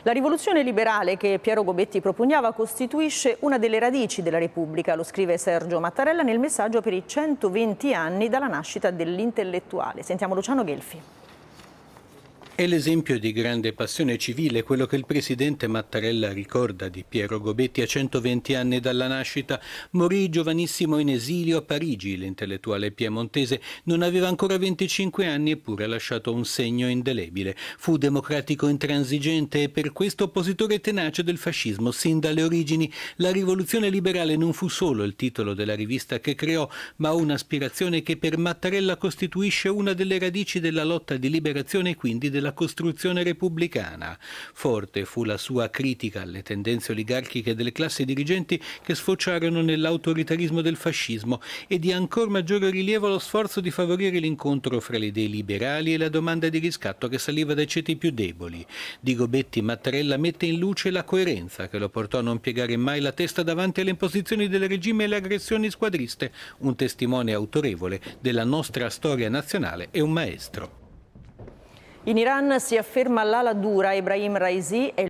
La rivoluzione liberale che Piero Gobetti propugnava costituisce una delle radici della Repubblica, lo scrive Sergio Mattarella nel messaggio per i 120 anni dalla nascita dell'intellettuale. Sentiamo Luciano Gelfi. È l'esempio di grande passione civile quello che il presidente Mattarella ricorda di Piero Gobetti a 120 anni dalla nascita. Morì giovanissimo in esilio a Parigi. L'intellettuale piemontese non aveva ancora 25 anni eppure ha lasciato un segno indelebile. Fu democratico intransigente e per questo oppositore tenace del fascismo sin dalle origini. La rivoluzione liberale non fu solo il titolo della rivista che creò, ma un'aspirazione che per Mattarella costituisce una delle radici della lotta di liberazione e quindi della costruzione repubblicana. Forte fu la sua critica alle tendenze oligarchiche delle classi dirigenti che sfociarono nell'autoritarismo del fascismo e di ancor maggiore rilievo lo sforzo di favorire l'incontro fra le idee liberali e la domanda di riscatto che saliva dai ceti più deboli. Di Gobetti Mattarella mette in luce la coerenza che lo portò a non piegare mai la testa davanti alle imposizioni del regime e alle aggressioni squadriste, un testimone autorevole della nostra storia nazionale e un maestro. In Iran si afferma l'ala dura. Ebrahim Raisi è il